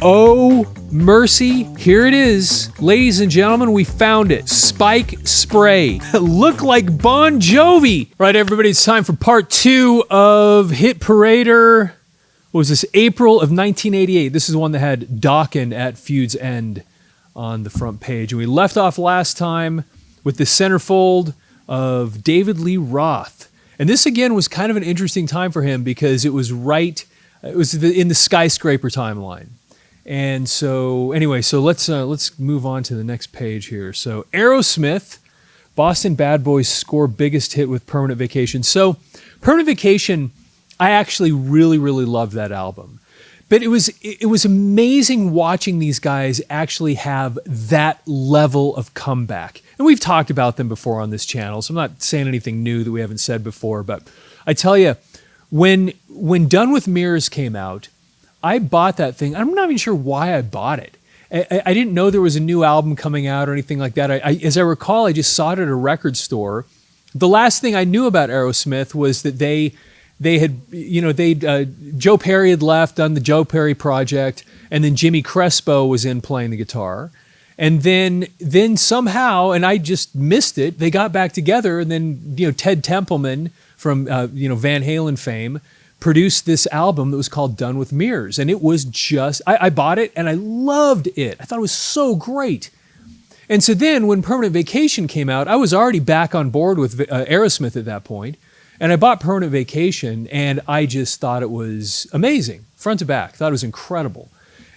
Oh, mercy. Here it is. Ladies and gentlemen, we found it. Spike Spray. Look like Bon Jovi. Right, everybody, it's time for part 2 of Hit Parader. What was this? April of 1988. This is the one that had Dokken at Feud's End on the front page. And we left off last time with the centerfold of David Lee Roth. And this, again, was kind of an interesting time for him because it was in the skyscraper timeline. And so, anyway, so let's move on to the next page here. So, Aerosmith, Boston Bad Boys score biggest hit with Permanent Vacation. So, Permanent Vacation, I actually really, really loved that album. But it was amazing watching these guys actually have that level of comeback. And we've talked about them before on this channel, so I'm not saying anything new that we haven't said before. But I tell you, when Done with Mirrors came out, I bought that thing. I'm not even sure why I bought it. I didn't know there was a new album coming out or anything like that. As I recall, I just saw it at a record store. The last thing I knew about Aerosmith was that Joe Perry had left, done the Joe Perry project, and then Jimmy Crespo was in playing the guitar. And then somehow, and I just missed it, they got back together, and then Ted Templeman from Van Halen fame produced this album that was called Done with Mirrors. And it was just, I bought it and I loved it. I thought it was so great. And so then when Permanent Vacation came out, I was already back on board with Aerosmith at that point. And I bought Permanent Vacation and I just thought it was amazing, front to back. Thought it was incredible.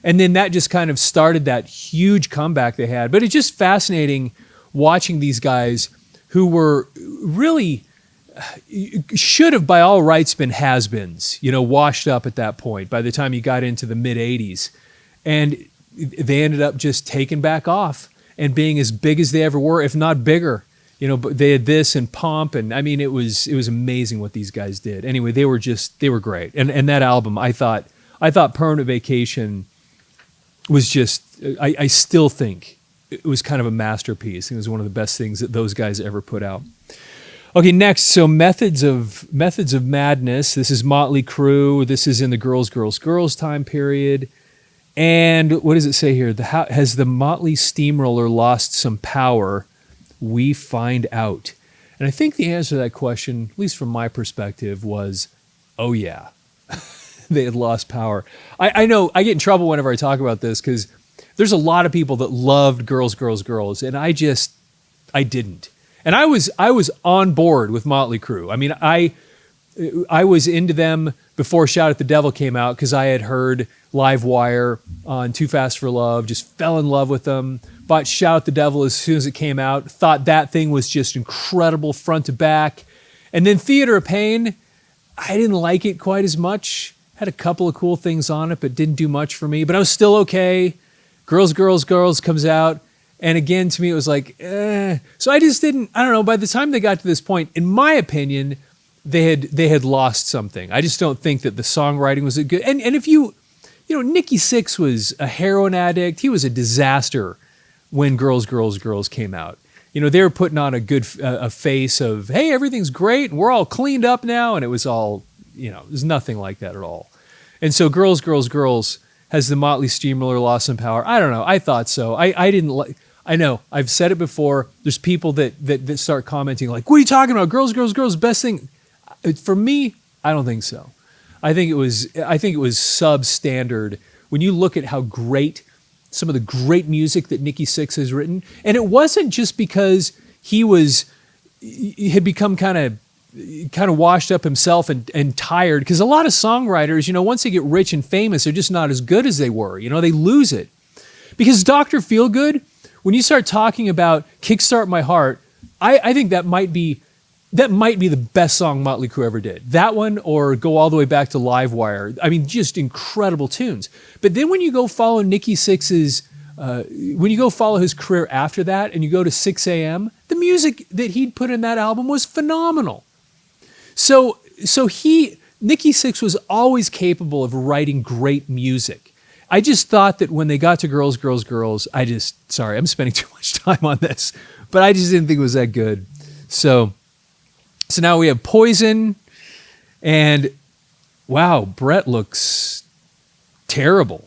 And then that just kind of started that huge comeback they had. But it's just fascinating watching these guys who were really, should have by all rights been has-beens, washed up at that point by the time you got into the mid-'80s. And they ended up just taking back off and being as big as they ever were, if not bigger. But they had this and Pomp, and I mean, it was amazing what these guys did. Anyway, they were great. And that album, I thought Permanent Vacation was just, I still think it was kind of a masterpiece. It was one of the best things that those guys ever put out. Okay, next, so Methods of Madness. This is Motley Crüe. This is in the Girls time period. And what does it say here? Has the Motley Steamroller lost some power? We find out. And I think the answer to that question, at least from my perspective, was, oh yeah, they had lost power. I know I get in trouble whenever I talk about this because there's a lot of people that loved Girls, and I didn't. And I was on board with Motley Crüe. I mean, I was into them before Shout at the Devil came out because I had heard Live Wire on Too Fast for Love, just fell in love with them. Bought Shout at the Devil as soon as it came out. Thought that thing was just incredible front to back. And then Theater of Pain, I didn't like it quite as much. Had a couple of cool things on it, but didn't do much for me. But I was still okay. Girls comes out. And again, to me, it was like, eh. So I just didn't, I don't know, by the time they got to this point, in my opinion, they had lost something. I just don't think that the songwriting was good. And if Nikki Sixx was a heroin addict. He was a disaster when Girls came out. They were putting on a face of, hey, everything's great and we're all cleaned up now. And it was all, it was nothing like that at all. And so Girls, has the Motley Steamroller lost some power? I don't know. I thought so. I didn't like, I know, I've said it before. There's people that start commenting like, what are you talking about? Girls, best thing. For me, I don't think so. I think it was substandard when you look at how great some of the great music that Nikki Sixx has written. And it wasn't just because he had become kind of washed up himself and tired, because a lot of songwriters, once they get rich and famous, they're just not as good as they were. They lose it. Because Dr. Feelgood, when you start talking about Kickstart My Heart, I think that might be the best song Motley Crüe ever did. That one, or go all the way back to Live Wire. I mean, just incredible tunes. But then when you go follow Nikki Sixx's, when you go follow his career after that, and you go to 6 a.m., the music that he'd put in that album was phenomenal. So Nikki Sixx was always capable of writing great music. I just thought that when they got to Girls, sorry, I'm spending too much time on this, but I just didn't think it was that good. So now we have Poison, and wow, Brett looks terrible.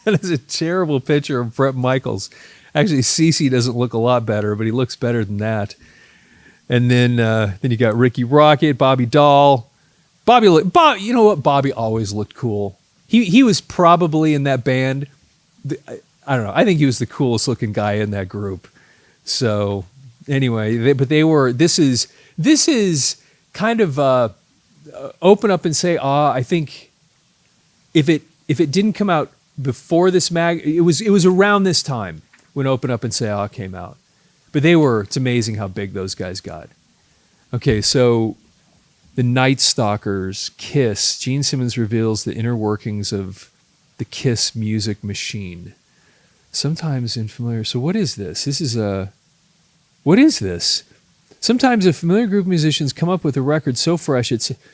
That is a terrible picture of Bret Michaels. Actually, Cece doesn't look a lot better, but he looks better than that. And then you got Ricky Rocket, Bobby Dahl. You know what? Bobby always looked cool. He was probably in that band. I don't know. I think he was the coolest looking guy in that group. So anyway, this is kind of open up and say, I think if it didn't come out before this it was around this time when Open Up and Say came out. But it's amazing how big those guys got. Okay, so the Night Stalkers, KISS. Gene Simmons reveals the inner workings of the KISS music machine. Sometimes unfamiliar. So what is this? What is this? Sometimes a familiar group of musicians come up with a record so fresh,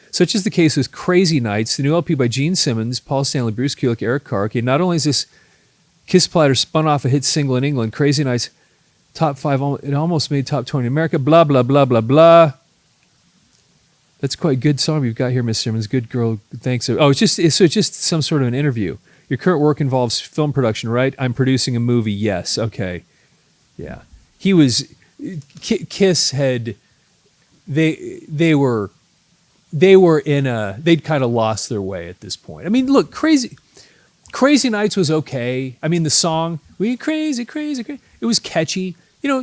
such as the case with Crazy Nights, the new LP by Gene Simmons, Paul Stanley, Bruce Kulick, Eric Carr. Okay, not only is this KISS platter spun off a hit single in England, Crazy Nights, top 5, it almost made top 20 in America, blah, blah, blah, blah, blah. That's quite a good song you've got here, Miss Simmons. Good girl, thanks. Oh, it's just some sort of an interview. Your current work involves film production, right? I'm producing a movie, yes. Okay. Yeah. KISS had, they'd kind of lost their way at this point. I mean, look, Crazy Nights was okay. I mean, the song, we crazy, crazy, crazy. It was catchy,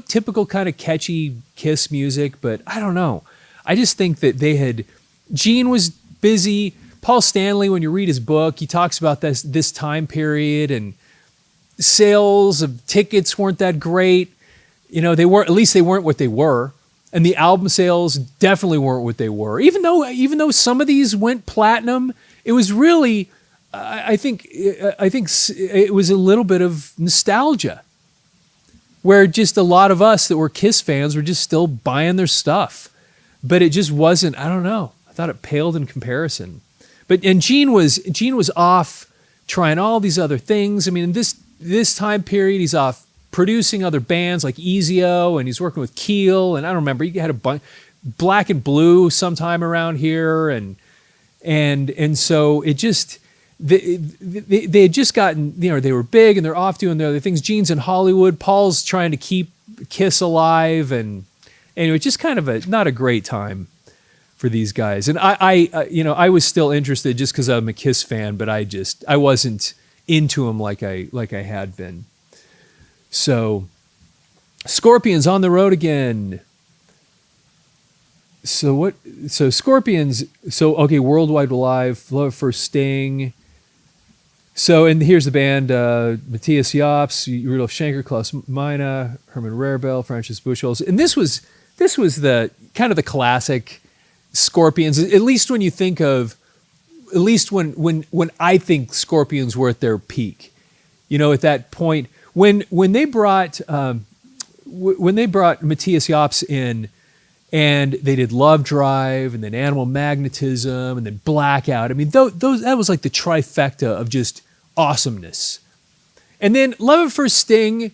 typical kind of catchy KISS music, but I don't know. I just think that Gene was busy. Paul Stanley, when you read his book, he talks about this time period, and sales of tickets weren't that great. They weren't what they were. And the album sales definitely weren't what they were. Even though some of these went platinum, it was really, I think it was a little bit of nostalgia, where just a lot of us that were KISS fans were just still buying their stuff. But it just wasn't, I don't know. I thought it paled in comparison. And Gene was off trying all these other things. I mean, in this time period, he's off producing other bands like Ezio, and he's working with Keel, and I don't remember, he had a bunch, Black and Blue sometime around here, and so it just, they had just gotten, they were big, and they're off doing their other things. Gene's in Hollywood, Paul's trying to keep KISS alive, and anyway, just kind of not a great time for these guys. And I was still interested just because I'm a KISS fan, but I wasn't into them like I had been. So, Scorpions on the road again. So Scorpions. So okay, Worldwide Live, Love for Sting. So, and here's the band: Matthias Jobst, Rudolf Schenker, Klaus Meine, Herman Rarebell, Francis Buchholz. And this was the kind of the classic Scorpions. At least when you think of, at least when I think Scorpions were at their peak. At that point. When they brought Matthias Jobst in, and they did Love Drive, and then Animal Magnetism, and then Blackout. I mean, that was like the trifecta of just awesomeness. And then Love at First Sting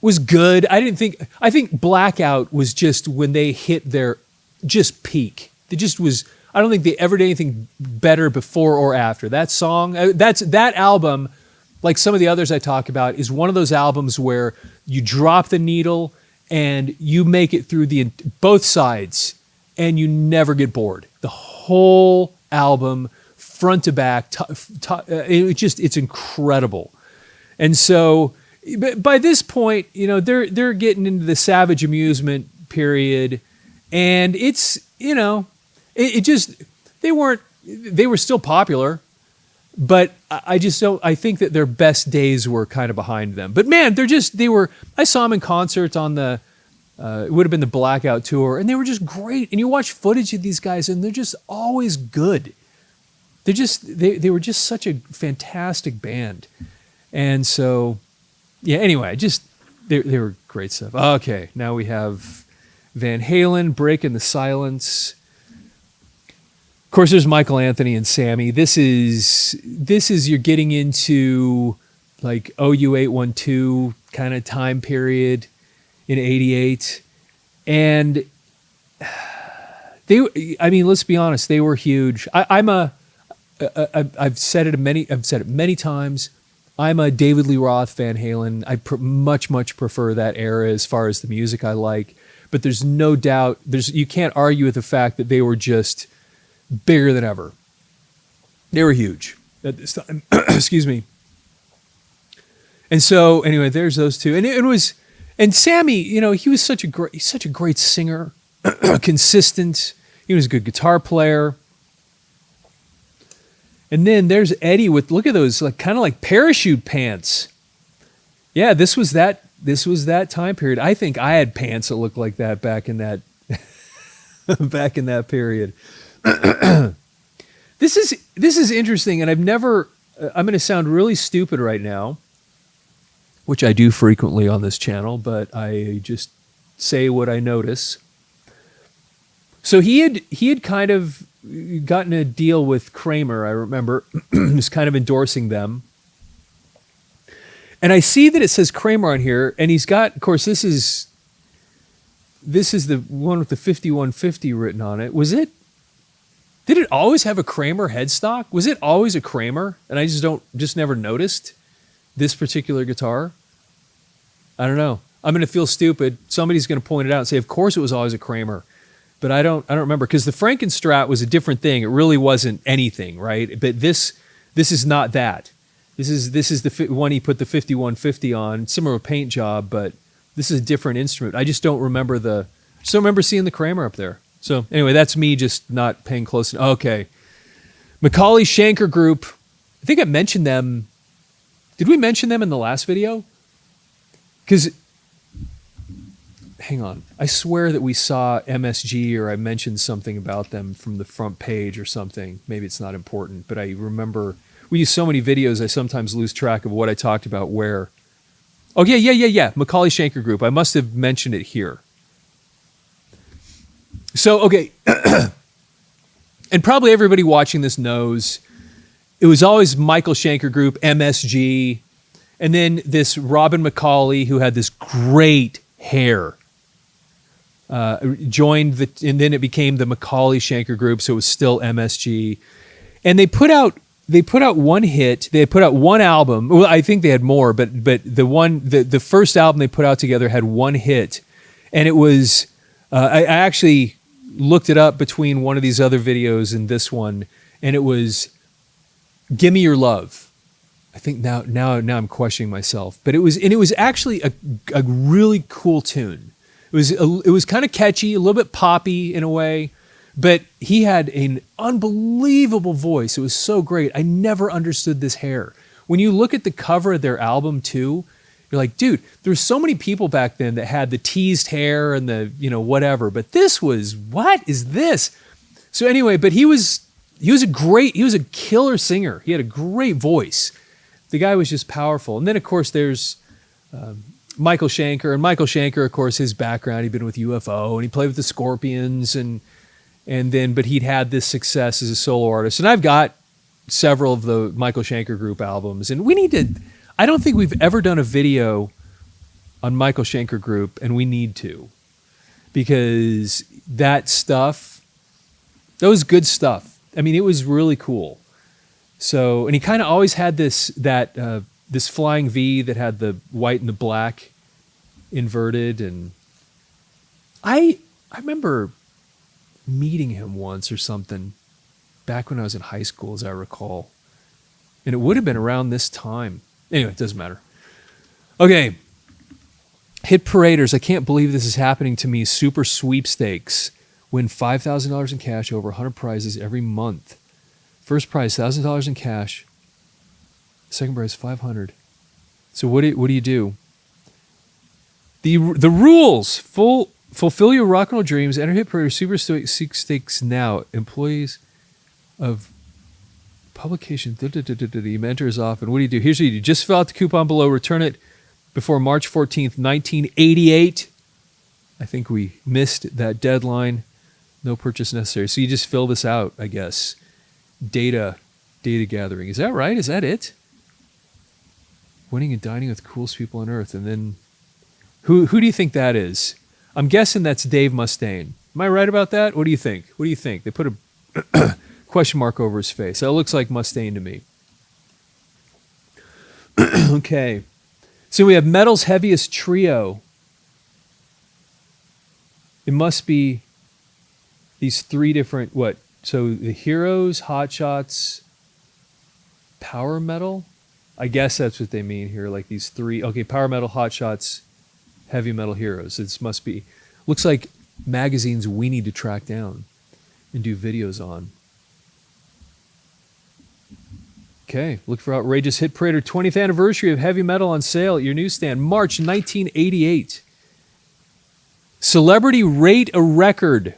was good. I think Blackout was just when they hit their just peak. It just was. I don't think they ever did anything better before or after that song. That album. Like some of the others I talk about, is one of those albums where you drop the needle and you make it through both sides, and you never get bored. The whole album, front to back, it's incredible. And so, by this point, they're getting into the Savage Amusement period, and it's they were still popular. But I think that their best days were kind of behind them. But man, I saw them in concert on it would have been the Blackout tour, and they were just great. And you watch footage of these guys, and they're just always good. They were just such a fantastic band. And so, yeah, anyway, they were great stuff. Okay, now we have Van Halen, Breaking the Silence. Of course, there's Michael Anthony and Sammy. This is you're getting into like OU 812 kind of time period in '88, and let's be honest, they were huge. I've said it many times. I'm a David Lee Roth, Van Halen. I much prefer that era as far as the music I like. But there's no doubt, you can't argue with the fact that they were just bigger than ever. They were huge at this time. Excuse me. And so anyway, there's those two. And it was, and Sammy, he was such a great singer, consistent. He was a good guitar player. And then there's Eddie with, look at those, like kind of like parachute pants. Yeah, this was that time period. I think I had pants that looked like that back in that back in that period. This is interesting, and I'm going to sound really stupid right now, which I do frequently on this channel, but I just say what I notice. So he had kind of gotten a deal with Kramer, I remember, was kind of endorsing them. And I see that it says Kramer on here, and he's got, of course, this is the one with the 5150 written on it. Did it always have a Kramer headstock? Was it always a Kramer? And I just never noticed this particular guitar? I don't know. I'm going to feel stupid. Somebody's going to point it out and say, of course it was always a Kramer. But I don't remember, because the Frankenstrat was a different thing. It really wasn't anything, right? But this is not that. This is the one he put the 5150 on, similar paint job, but this is a different instrument. I just don't remember seeing the Kramer up there. So anyway, that's me just not paying close. Okay. MacAuley Schenker Group. I think I mentioned them. Did we mention them in the last video? Because, hang on. I swear that we saw MSG, or I mentioned something about them from the front page or something. Maybe it's not important, but I remember we use so many videos, I sometimes lose track of what I talked about where. Oh, yeah. MacAuley Schenker Group. I must have mentioned it here. So, okay. And probably everybody watching this knows it was always Michael Schenker Group, MSG, and then this Robin MacAuley, who had this great hair, joined and then it became the MacAuley Schenker Group, so it was still MSG. And they put out one hit. They put out one album. Well, I think they had more, but the first album they put out together had one hit, and it was I actually looked it up between one of these other videos and this one, and it was "Gimme Your Love." I think now I'm questioning myself, but it was actually a really cool tune. It was kind of catchy, a little bit poppy in a way. But he had an unbelievable voice. It was so great. I never understood this hair. When you look at the cover of their album too, you're like, dude, there's so many people back then that had the teased hair and the, whatever. But this was, what is this? So anyway, but he was a killer singer. He had a great voice. The guy was just powerful. And then of course there's Michael Schenker. And Michael Schenker, of course, his background, he'd been with UFO and he played with the Scorpions but he'd had this success as a solo artist. And I've got several of the Michael Schenker Group albums. And I don't think we've ever done a video on Michael Schenker Group, and we need to. Because that was good stuff. I mean, it was really cool. So, and he kind of always had this flying V that had the white and the black inverted. And I remember meeting him once or something back when I was in high school, as I recall. And it would have been around this time. Anyway, it doesn't matter. Okay. Hit Paraders. I can't believe this is happening to me. Super sweepstakes. Win $5,000 in cash, over 100 prizes every month. First prize, $1,000 in cash. Second prize, $500. So what do you do? The rules. Fulfill your rock and roll dreams. Enter Hit Parade Super Sweepstakes now. Employees of publication. You enter as often. What do you do? Here's what you do. Just fill out the coupon below. Return it before March 14th, 1988. I think we missed that deadline. No purchase necessary. So you just fill this out, I guess. Data gathering. Is that right? Is that it? Winning and dining with the coolest people on earth. And then who do you think that is? I'm guessing that's Dave Mustaine. Am I right about that? What do you think? They put a question mark over his face. That looks like Mustaine to me. Okay. So we have metal's heaviest trio. It must be these three different, what? So the Heroes, Hot Shots, Power Metal? I guess that's what they mean here, like these three. Okay, Power Metal, Hot Shots, Heavy Metal Heroes. This must be, looks like magazines we need to track down and do videos on. Okay, look for Outrageous Hit Parader 20th anniversary of heavy metal on sale at your newsstand, March 1988. Celebrity Rate a Record.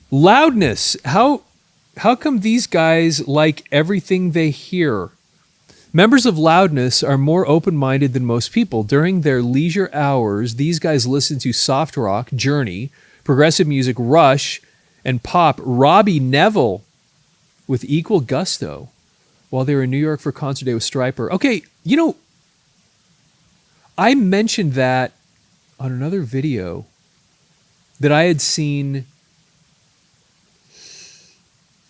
Loudness. How come these guys like everything they hear? Members of Loudness are more open-minded than most people. During their leisure hours, these guys listen to soft rock, Journey, progressive music, Rush, and pop, Robbie Neville, with equal gusto while they were in New York for concert day with Stryper. Okay, you know, I mentioned that on another video that I had seen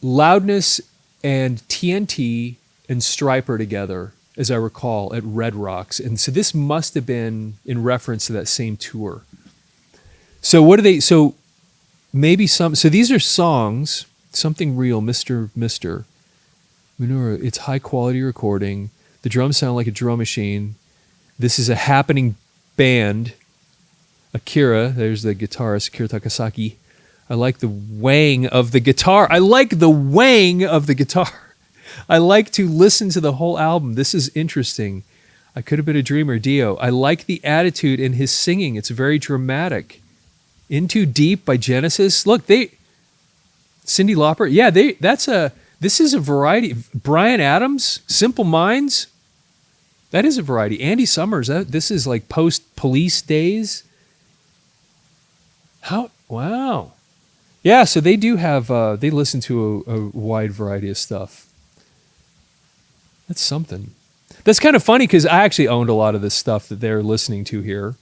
Loudness and TNT and Stryper together, as I recall, at Red Rocks. And so this must have been in reference to that same tour. So what are they, so maybe so these are songs. Something Real, Mr. Manura, it's high quality recording. The drums sound like a drum machine. This is a happening band. Akira, there's the guitarist, Akira Takasaki. I like the wang of the guitar. I like to listen to the whole album. This is interesting. I Could Have Been a Dreamer, Dio. I like the attitude in his singing. It's very dramatic. In Too Deep by Genesis. Look, Cyndi Lauper, yeah, this is a variety. Bryan Adams, Simple Minds, that is a variety. Andy Summers, this is like post-Police days. Wow. Yeah, so they do have, they listen to a wide variety of stuff. That's something. That's kind of funny because I actually owned a lot of this stuff that they're listening to here.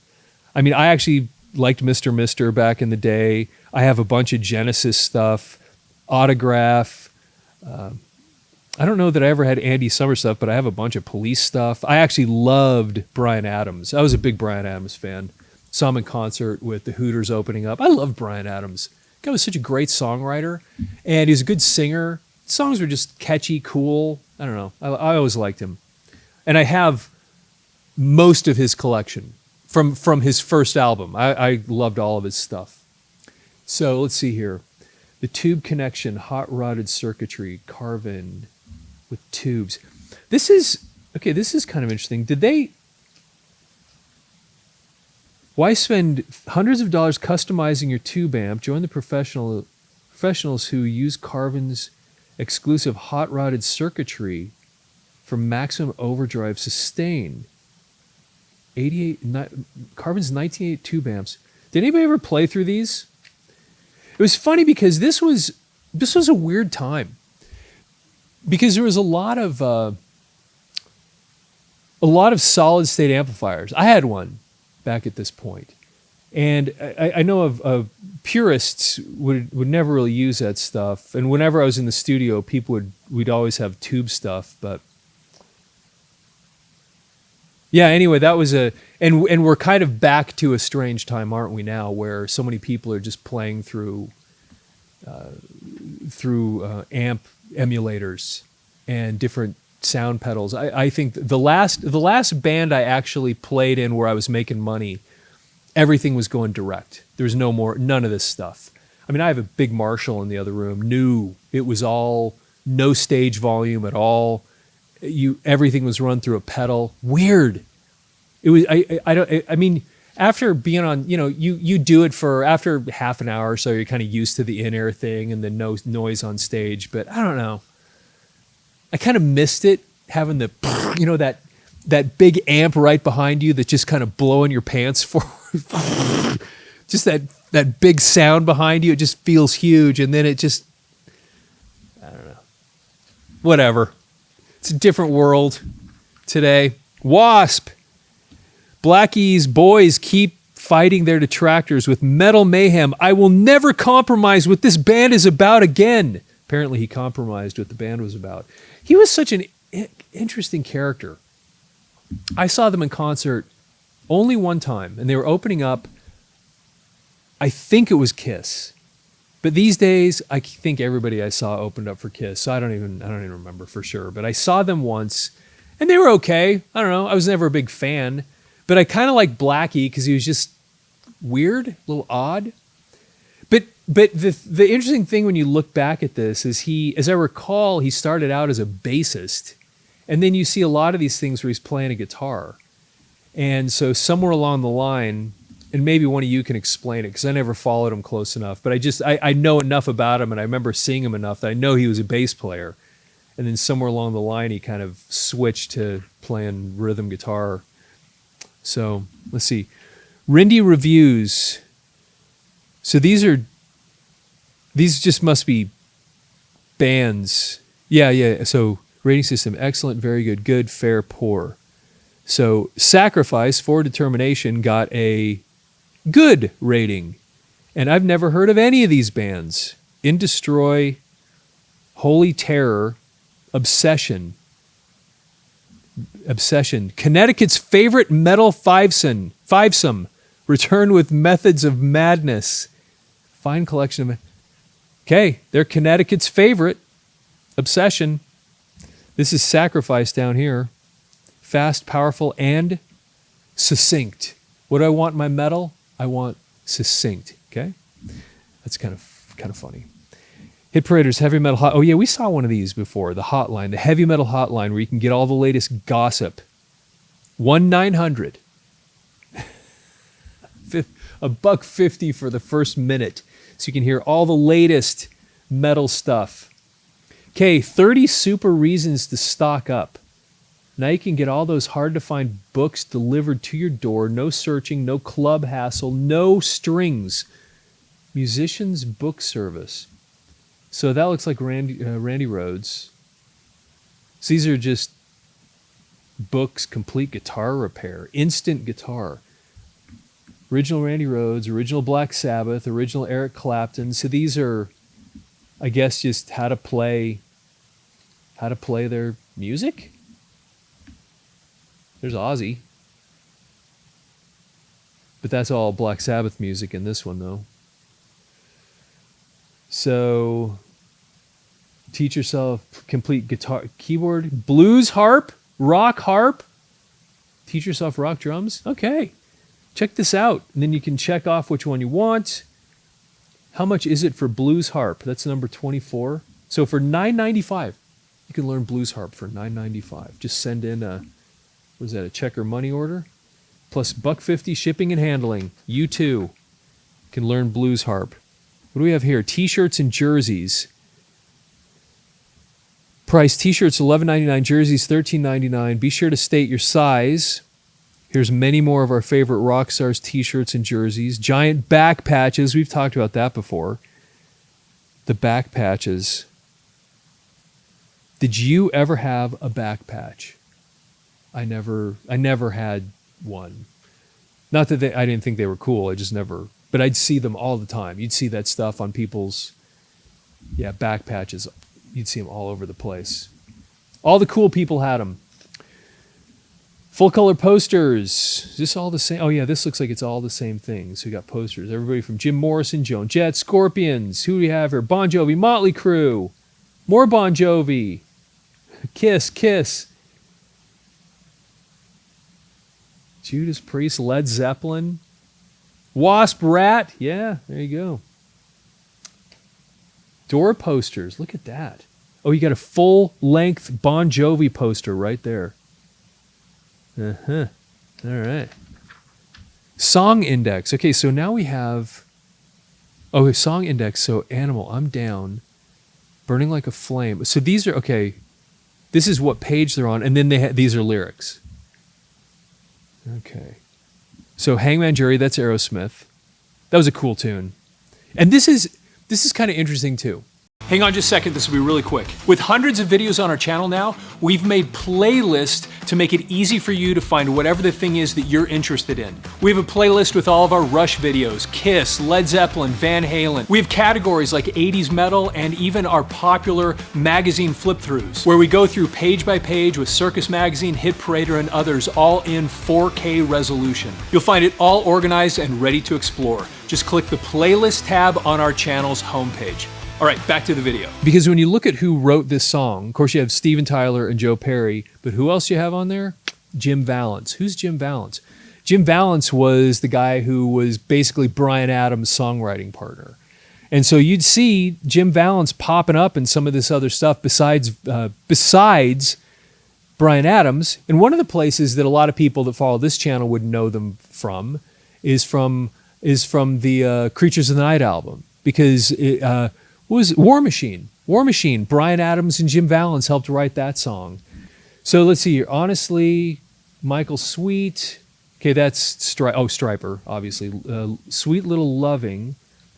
I mean, I actually liked Mr. back in the day. I have a bunch of Genesis stuff. Autograph. I don't know that I ever had Andy Summers stuff, but I have a bunch of Police stuff. I actually loved Bryan Adams. I was a big Bryan Adams fan. Saw him in concert with the Hooters opening up. I loved Bryan Adams. The guy was such a great songwriter, and he was a good singer. Songs were just catchy, cool. I don't know. I always liked him. And I have most of his collection from his first album. I loved all of his stuff. So let's see here. The tube connection, hot rodded circuitry, carven with tubes. This is kind of interesting. Why spend hundreds of dollars customizing your tube amp? Join the professionals who use Carvin's exclusive hot rodded circuitry for maximum overdrive sustain. Carvin's 1988 tube amps. Did anybody ever play through these? It was funny because this was a weird time because there was a lot of solid state amplifiers. I had one back at this point, and I know of purists would never really use that stuff. And whenever I was in the studio, we'd always have tube stuff. But yeah, anyway, that was and we're kind of back to a strange time, aren't we now, where so many people are just playing through amp emulators and different sound pedals. I think the last band I actually played in where I was making money, everything was going direct. There was none of this stuff. I mean, I have a big Marshall in the other room. It was all no stage volume at all. Everything was run through a pedal. Weird. It was. I mean, after being on, you do it for after half an hour or so, you're kind of used to the in-air thing and the no noise on stage. But I don't know. I kind of missed it having the, that big amp right behind you that's just kind of blowing your pants forward. Just that big sound behind you. It just feels huge, and then it just, I don't know. Whatever. It's a different world today. W.A.S.P. Blackie's boys keep fighting their detractors with metal mayhem. I will never compromise what this band is about again. Apparently he compromised what the band was about. He was such an interesting character. I saw them in concert only one time, and they were opening up, I think it was KISS. But these days, I think everybody I saw opened up for KISS, so I don't even remember for sure. But I saw them once, and they were okay. I don't know. I was never a big fan, but I kind of liked Blackie because he was just weird, a little odd. But the interesting thing when you look back at this is as I recall, he started out as a bassist, and then you see a lot of these things where he's playing a guitar. And so somewhere along the line, and maybe one of you can explain it because I never followed him close enough, but I know enough about him, and I remember seeing him enough that I know he was a bass player. And then somewhere along the line, he kind of switched to playing rhythm guitar. So let's see. Rindy reviews. So these just must be bands. Yeah. So rating system, excellent, very good, good, fair, poor. So Sacrifice for Determination got a good rating. And I've never heard of any of these bands. In Destroy, Holy Terror, Obsession, Connecticut's favorite metal fivesome, Return with Methods of Madness. Fine collection of... Okay, they're Connecticut's favorite. Obsession. This is Sacrifice down here. Fast, powerful, and succinct. What do I want in my metal? I want succinct. Okay? That's kind of funny. Hit Parader's Heavy Metal Hot... Oh, yeah, we saw one of these before. The hotline. The Heavy Metal Hotline, where you can get all the latest gossip. 1-900. $1.50 for the first minute. So you can hear all the latest metal stuff. Okay, 30 super reasons to stock up. Now you can get all those hard-to-find books delivered to your door. No searching, no club hassle, no strings. Musician's Book Service. So that looks like Randy Rhoads. So these are just books, complete guitar repair, instant guitar. Original Randy Rhoads, original Black Sabbath, original Eric Clapton. So these are, I guess, just how to play their music. There's Ozzy. But that's all Black Sabbath music in this one, though. So, teach yourself complete guitar, keyboard, blues harp, rock harp. Teach yourself rock drums. Okay. Check this out, and then you can check off which one you want. How much is it for blues harp? That's number 24. So for $9.95, you can learn blues harp for $9.95. Just send in a check or money order? Plus $1.50 shipping and handling. You too can learn blues harp. What do we have here? T-shirts and jerseys. Price, T-shirts $11.99, jerseys $13.99. Be sure to state your size. Here's many more of our favorite rock stars T-shirts and jerseys. Giant back patches. We've talked about that before. The back patches. Did you ever have a back patch? I never had one. Not that I didn't think they were cool. I just never. But I'd see them all the time. You'd see that stuff on people's back patches. You'd see them all over the place. All the cool people had them. Full color posters. Is this all the same? Oh yeah, this looks like it's all the same thing. So we got posters. Everybody from Jim Morrison, Joan Jett, Scorpions. Who do we have here? Bon Jovi, Motley Crüe. More Bon Jovi. Kiss. Judas Priest, Led Zeppelin. W.A.S.P, Rat. Yeah, there you go. Door posters. Look at that. Oh, you got a full-length Bon Jovi poster right there. Uh-huh. All right. Song index. Okay, so now we have... Oh, song index. So Animal, I'm Down. Burning Like a Flame. So these are... Okay, this is what page they're on, and then these are lyrics. Okay. So Hangman Jury, that's Aerosmith. That was a cool tune. And this is kind of interesting too. Hang on just a second, this will be really quick. With hundreds of videos on our channel now, we've made playlists to make it easy for you to find whatever the thing is that you're interested in. We have a playlist with all of our Rush videos, KISS, Led Zeppelin, Van Halen. We have categories like 80s metal and even our popular magazine flip-throughs, where we go through page by page with Circus Magazine, Hit Parader, and others, all in 4K resolution. You'll find it all organized and ready to explore. Just click the playlist tab on our channel's homepage. All right, back to the video. Because when you look at who wrote this song, of course you have Steven Tyler and Joe Perry, but who else you have on there? Jim Vallance. Who's Jim Vallance? Jim Vallance was the guy who was basically Bryan Adams' songwriting partner. And so you'd see Jim Vallance popping up in some of this other stuff besides Bryan Adams. And one of the places that a lot of people that follow this channel would know them from is from the Creatures of the Night album, because was War Machine. War Machine. Bryan Adams and Jim Vallance helped write that song. So let's see here. Honestly, Michael Sweet. Okay, that's Striper, obviously. Sweet Little Loving.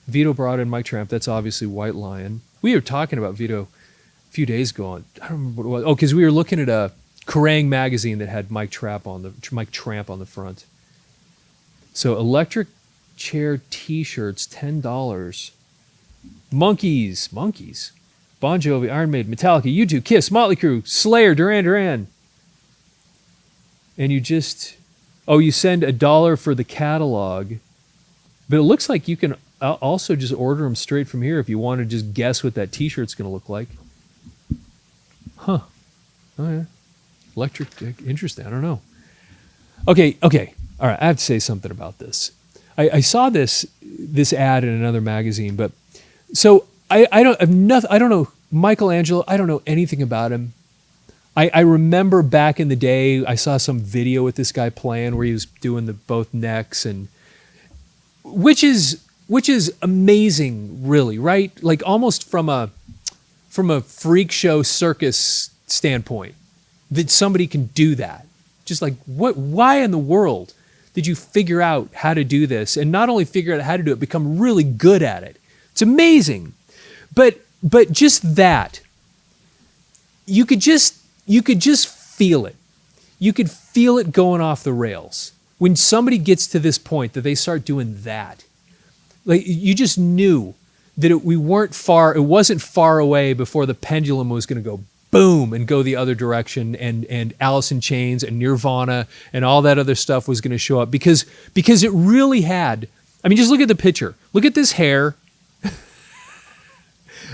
Vito Bratta and Mike Tramp. That's obviously White Lion. We were talking about Vito a few days ago. I don't remember what it was. Oh, because we were looking at a Kerrang magazine that had Mike Tramp on the front. So electric chair T-shirts, $10. Monkeys, Bon Jovi, Iron Maiden, Metallica, U2, KISS, Motley Crüe, Slayer, Duran Duran. And you send $1 for the catalog. But it looks like you can also just order them straight from here if you want to just guess what that T-shirt's going to look like. Huh. Oh, yeah. Electric, interesting. I don't know. Okay. All right, I have to say something about this. I saw this ad in another magazine, but so I don't know Michelangelo. I don't know anything about him. I remember back in the day, I saw some video with this guy playing where he was doing both necks, and which is amazing, really, right? Like almost from a freak show circus standpoint, that somebody can do that. Just like why in the world did you figure out how to do this? And not only figure out how to do it, become really good at it. It's amazing. But just that, you could just feel it. You could feel it going off the rails. When somebody gets to this point that they start doing that, like you just knew that it wasn't far away before the pendulum was going to go boom and go the other direction, and Alice in Chains and Nirvana and all that other stuff was going to show up because it really had. I mean, just look at the picture. Look at this hair.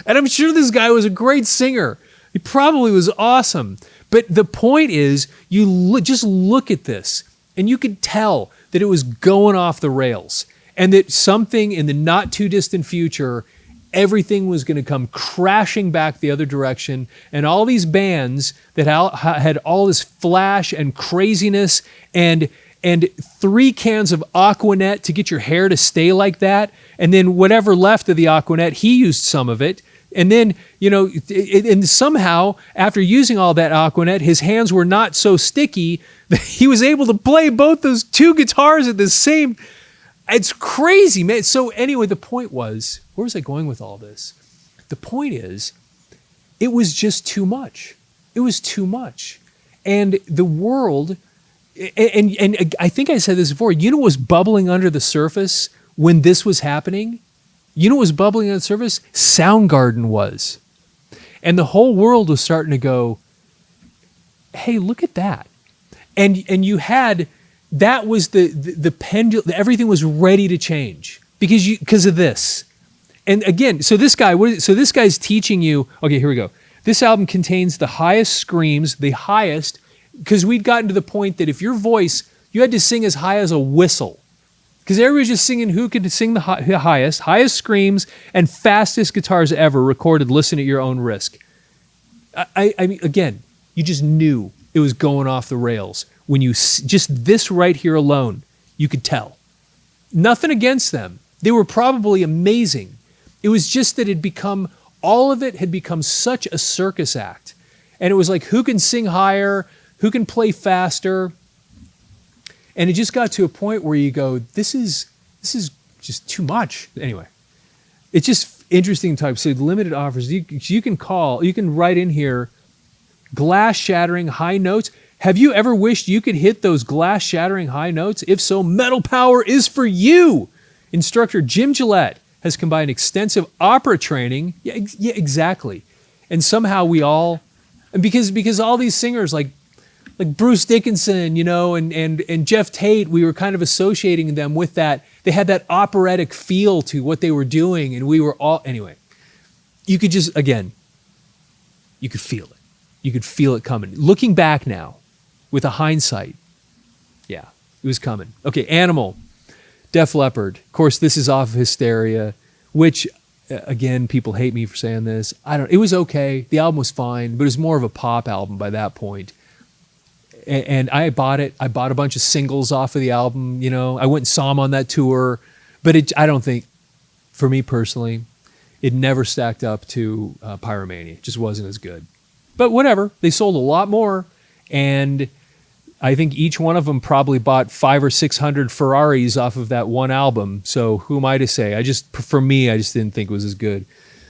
And I'm sure this guy was a great singer. He probably was awesome. But the point is, just look at this, and you could tell that it was going off the rails, and that something in the not too distant future, everything was going to come crashing back the other direction, and all these bands that had all this flash and craziness and 3 cans of Aquanet to get your hair to stay like that, and then whatever left of the Aquanet, he used some of it. And then, and somehow, after using all that Aquanet, his hands were not so sticky that he was able to play both those 2 guitars at the same. It's crazy, man. So anyway, the point was, where was I going with all this? The point is, it was just too much. It was too much. And the world, and I think I said this before, what was bubbling under the surface when this was happening? What was bubbling under the surface? Soundgarden was. And the whole world was starting to go, hey, look at that. And you had, that was the pendulum, everything was ready to change because of this. And again, so this guy's teaching you, okay, here we go. This album contains the highest screams, because we'd gotten to the point that if your voice, you had to sing as high as a whistle. Because everybody's just singing who could sing the highest screams and fastest guitars ever recorded. Listen at your own risk. I mean, again, you just knew it was going off the rails. When just this right here alone, you could tell. Nothing against them. They were probably amazing. It was just that all of it had become such a circus act. And it was like, who can sing higher? Who can play faster? And it just got to a point where you go, this is just too much. Anyway, it interesting type. So limited offers. You can write in here glass shattering high notes. Have you ever wished you could hit those glass shattering high notes? If so, Metal Power is for you. Instructor Jim Gillette has combined extensive opera training. Yeah, exactly. And somehow we all, and because all these singers like Bruce Dickinson, and Jeff Tate, we were kind of associating them with that. They had that operatic feel to what they were doing, and we were all, anyway, you could just, again, you could feel it. You could feel it coming. Looking back now, with a hindsight, yeah, it was coming. Okay, Animal, Def Leppard. Of course, this is off of Hysteria, which, again, people hate me for saying this. It was okay. The album was fine, but it was more of a pop album by that point. And I bought it. I bought a bunch of singles off of the album. I went and saw them on that tour. But I don't think, for me personally, it never stacked up to Pyromania. It just wasn't as good. But whatever. They sold a lot more. And I think each one of them probably bought 500 or 600 Ferraris off of that one album. So who am I to say? For me, I just didn't think it was as good.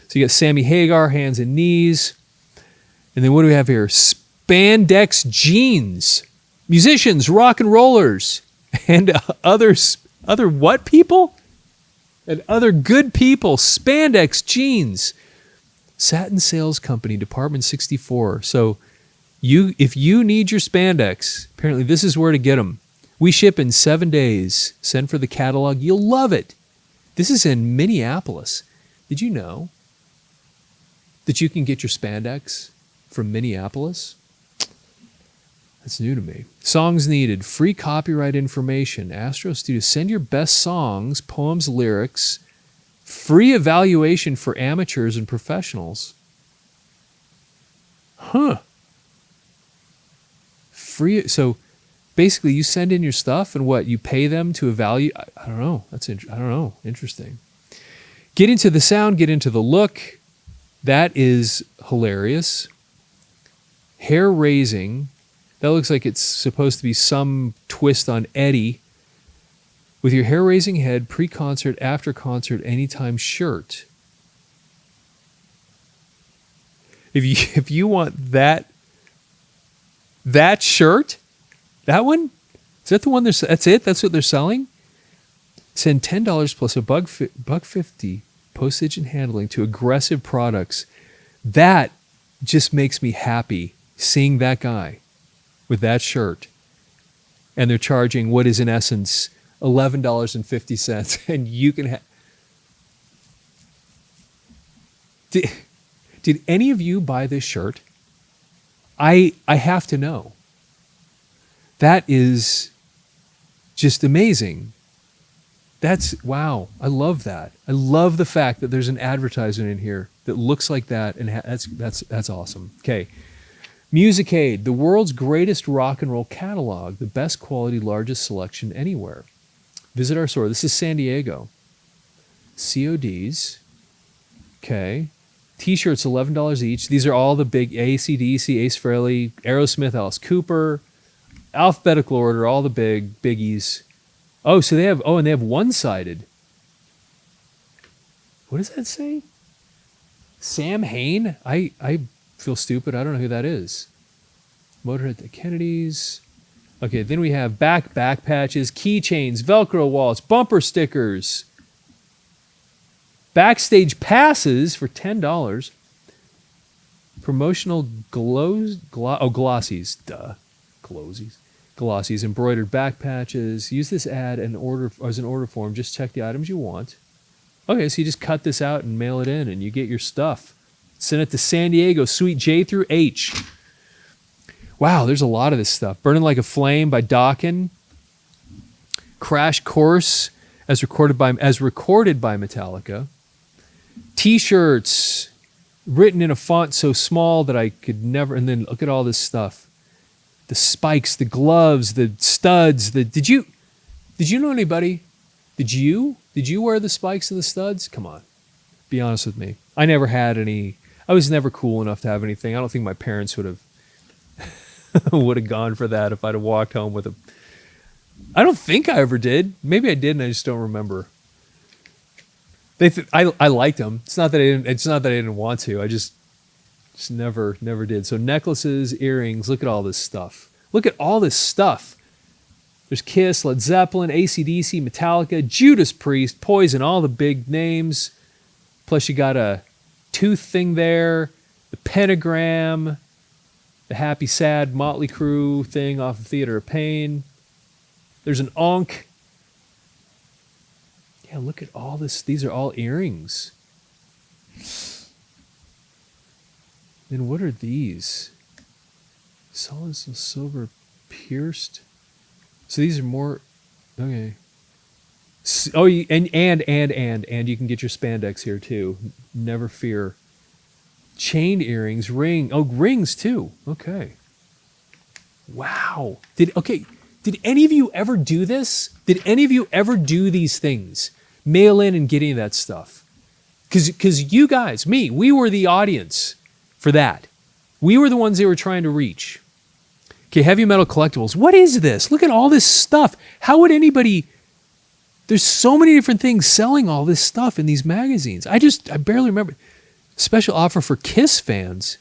So you got Sammy Hagar, Hands and Knees. And then what do we have here? Spandex Jeans. Musicians, rock and rollers, and other what people? And other good people. Spandex Jeans. Satin Sales Company, Department 64. So if you need your spandex, apparently this is where to get them. We ship in 7 days. Send for the catalog. You'll love it. This is in Minneapolis. Did you know that you can get your spandex from Minneapolis? That's new to me. Songs needed. Free copyright information. Astro Studio. Send your best songs, poems, lyrics. Free evaluation for amateurs and professionals. Huh. Free. So basically you send in your stuff and what? You pay them to evaluate? I don't know. I don't know. Interesting. Get into the sound. Get into the look. That is hilarious. Hair raising. That looks like it's supposed to be some twist on Eddie. With your hair-raising head, pre-concert, after-concert, anytime shirt. If you want that shirt, that one, is that the one that's it? That's what they're selling? Send $10 plus a $1.50 postage and handling to Aggressive Products. That just makes me happy seeing that guy with that shirt. And they're charging what is in essence $11.50, and you can have. Did any of you buy this shirt? I have to know. That is just amazing. Wow. I love that. I love the fact that there's an advertisement in here that looks like that, and that's awesome. Okay. Musicade, the world's greatest rock and roll catalog, the best quality, largest selection anywhere. Visit our store. This is San Diego. CODs. Okay. T-shirts, $11 each. These are all the big AC/DC, Ace Frehley, Aerosmith, Alice Cooper. Alphabetical order, all the biggies. Oh, so they have, and they have one-sided. What does that say? Sam Hain? I feel stupid. I don't know who that is. Motorhead, the Kennedys. Okay, then we have back patches, keychains, Velcro wallets, bumper stickers, backstage passes for $10, promotional glossies, glossies, embroidered back patches. Use this ad as an order form. Just check the items you want. Okay, so you just cut this out and mail it in, and you get your stuff. Send it to San Diego, Suite J through H. Wow, there's a lot of this stuff. Burning Like a Flame by Dokken. Crash Course as recorded by Metallica. T-shirts written in a font so small that I could never. And then look at all this stuff. The spikes, the gloves, the studs. Did you know anybody? Did you wear the spikes and the studs? Come on, be honest with me. I never had any. I was never cool enough to have anything. I don't think my parents would have gone for that if I'd have walked home with a. I don't think I ever did. Maybe I did, and I just don't remember. I liked them. It's not that I didn't want to. I just never did. So necklaces, earrings. Look at all this stuff. Look at all this stuff. There's KISS, Led Zeppelin, AC/DC, Metallica, Judas Priest, Poison, all the big names. Plus you got a tooth thing there, the pentagram, the happy sad Motley Crüe thing off of Theater of Pain. There's an Ankh. Yeah, look at all this. These are all earrings. Then what are these? Solid silver pierced. So these are more, okay. Oh, and you can get your spandex here too. Never fear. Chain earrings, rings too. Okay. Wow. Did any of you ever do this? Did any of you ever do these things? Mail in and get any of that stuff? Because you guys, we were the audience for that. We were the ones they were trying to reach. Okay, heavy metal collectibles. What is this? Look at all this stuff. How would anybody... There's so many different things selling all this stuff in these magazines. I barely remember. Special offer for KISS fans.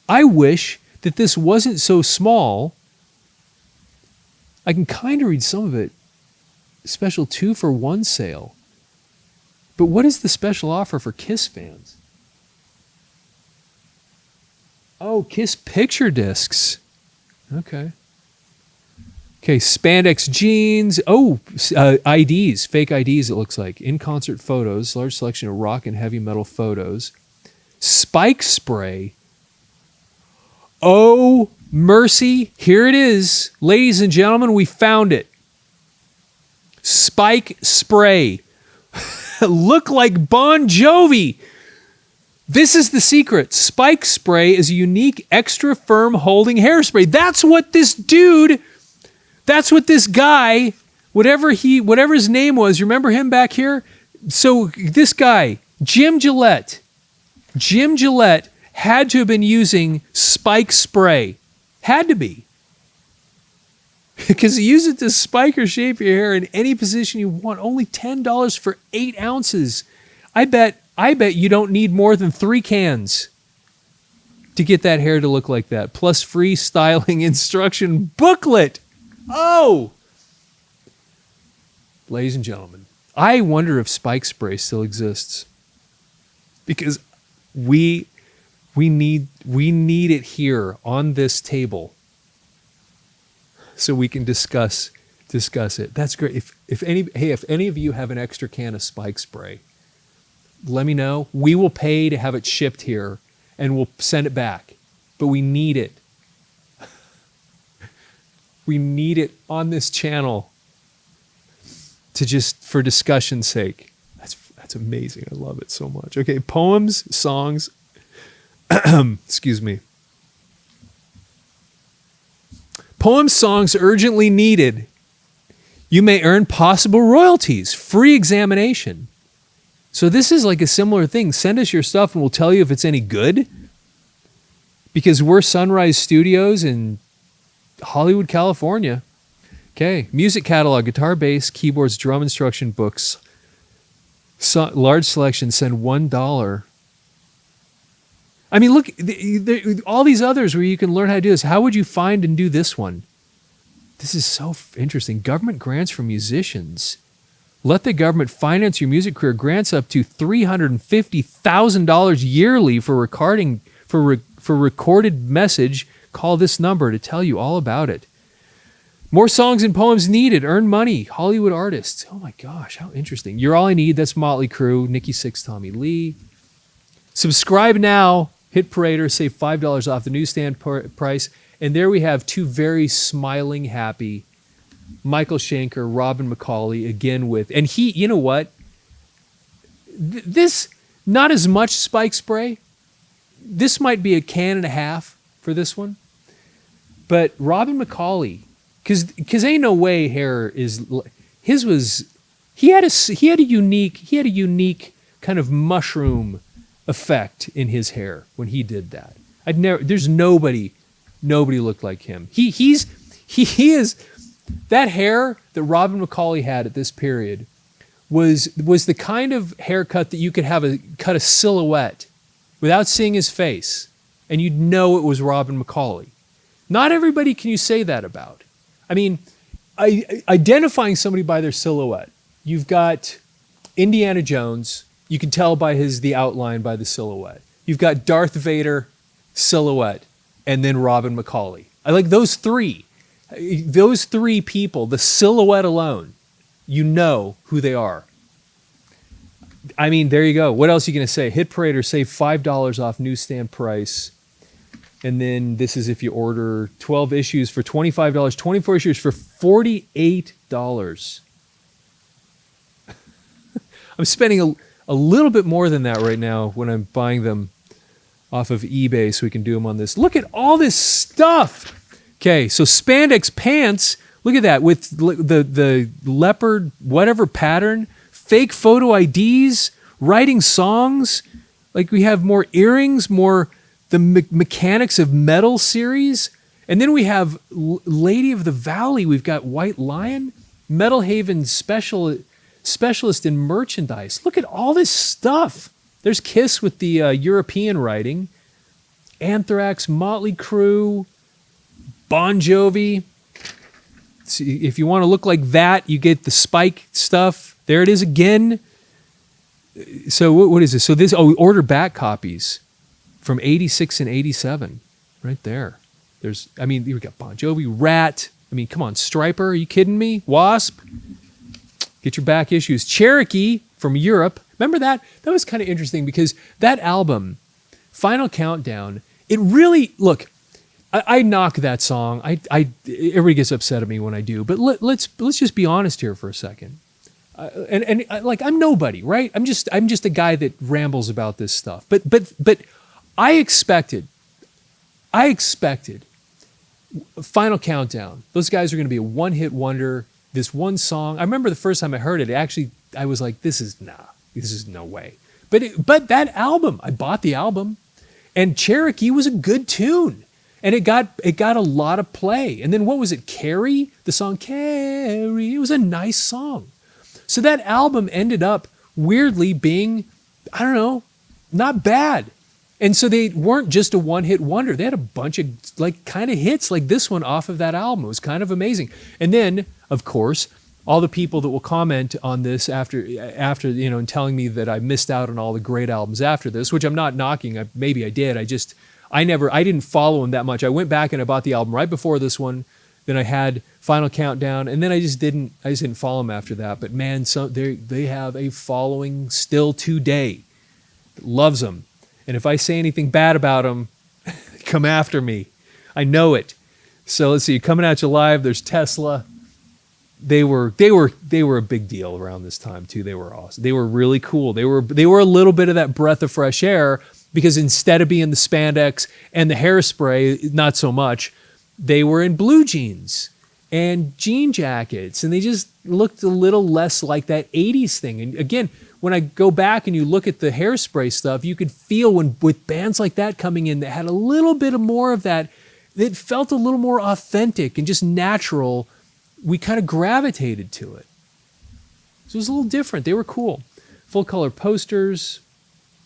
I wish that this wasn't so small. I can kind of read some of it. Special 2-for-1 sale. But what is the special offer for KISS fans? Oh, KISS picture discs. Okay. Okay, spandex jeans. Oh, IDs, fake IDs it looks like. In-concert photos, large selection of rock and heavy metal photos. Spike spray. Oh, mercy. Here it is. Ladies and gentlemen, we found it. Spike spray. Look like Bon Jovi. This is the secret. Spike spray is a unique, extra firm holding hairspray. That's what this guy, whatever his name was, you remember him back here? So this guy, Jim Gillette had to have been using spike spray. Had to be. Because he used it to spike or shape your hair in any position you want. Only $10 for 8 ounces. I bet you don't need more than 3 cans to get that hair to look like that. Plus free styling instruction booklet. Oh! Ladies and gentlemen, I wonder if spike spray still exists. Because we need it here on this table so we can discuss it. That's great. If any of you have an extra can of spike spray, let me know. We will pay to have it shipped here and we'll send it back. But we need it. We need it on this channel for discussion's sake. That's amazing. I love it so much. Okay, poems, songs. Excuse me. Poems, songs urgently needed. You may earn possible royalties. Free examination. So this is like a similar thing. Send us your stuff and we'll tell you if it's any good. Because we're Sunrise Studios in Hollywood, California. Okay. Music catalog, guitar, bass, keyboards, drum instruction books. Large selection, send $1. I mean, look, all these others where you can learn how to do this. How would you find and do this one? This is so interesting. Government grants for musicians. Let the government finance your music career. Grants up to $350,000 yearly for recorded message. Call this number to tell you all about it. More songs and poems needed. Earn money. Hollywood artists. Oh my gosh, how interesting. You're All I Need. That's Motley Crüe. Nikki Sixx, Tommy Lee. Subscribe now. Hit Parader. Save $5 off the newsstand price. And there we have 2 very smiling, happy Michael Schenker, Robin MacAuley, again with, and he, you know what? This, not as much spike spray. This might be a can and a half for this one. But Robin MacAuley, because ain't no way hair is, his was, he had a unique kind of mushroom effect in his hair when he did that. There's nobody looked like him. He is, that hair that Robin MacAuley had at this period was the kind of haircut that you could cut a silhouette without seeing his face, and you'd know it was Robin MacAuley. Not everybody can you say that about. I mean, identifying somebody by their silhouette. You've got Indiana Jones. You can tell by the outline by the silhouette. You've got Darth Vader, silhouette, and then Robin MacAuley. I like those three. Those three people, the silhouette alone, you know who they are. I mean, there you go. What else are you going to say? Hit Parader, save $5 off newsstand price. And then this is if you order 12 issues for $25, 24 issues for $48. I'm spending a little bit more than that right now when I'm buying them off of eBay so we can do them on this. Look at all this stuff. Okay, so spandex pants. Look at that with the leopard whatever pattern. Fake photo IDs. Writing songs. Like we have more earrings, more the Mechanics of Metal series. And then we have Lady of the Valley. We've got White Lion. Metal Haven specialist in merchandise. Look at all this stuff. There's KISS with the European writing. Anthrax, Motley Crüe, Bon Jovi. See, if you want to look like that, you get the Spike stuff. There it is again. So what is this? So this, we order back copies from 86 and 87 right there. We got Bon Jovi, Rat. I mean, come on, Striper, are you kidding me? W.A.S.P. Get your back issues. Cherokee from Europe. Remember that? That was kind of interesting because that album, Final Countdown, it really, look, I knock that song. Everybody gets upset at me when I do, but let's just be honest here for a second. I'm nobody, right? I'm just a guy that rambles about this stuff. But I expected Final Countdown. Those guys are going to be a one-hit wonder. This one song, I remember the first time I heard it, I was like, this is no way. But that album, I bought the album, and Cherokee was a good tune. And it got a lot of play. And then what was it? Carrie? The song Carrie. It was a nice song. So that album ended up weirdly being, I don't know, not bad. And so they weren't just a one-hit wonder. They had a bunch of kind of hits like this one off of that album. It was kind of amazing. And then, of course, all the people that will comment on this after and telling me that I missed out on all the great albums after this, which I'm not knocking. Maybe I did. I didn't follow them that much. I went back and I bought the album right before this one. Then I had Final Countdown, and then I just didn't follow them after that. But man, they have a following still today that loves them. And if I say anything bad about them, come after me. I know it. So let's see. Coming at you live. There's Tesla. They were a big deal around this time too. They were awesome. They were really cool. They were a little bit of that breath of fresh air because instead of being the spandex and the hairspray, not so much, they were in blue jeans and jean jackets, and they just looked a little less like that 80s thing. And again, when I go back and you look at the hairspray stuff, you could feel with bands like that coming in that had a little bit of more of that, that felt a little more authentic and just natural, we kind of gravitated to it. So it was a little different. They were cool. Full color posters.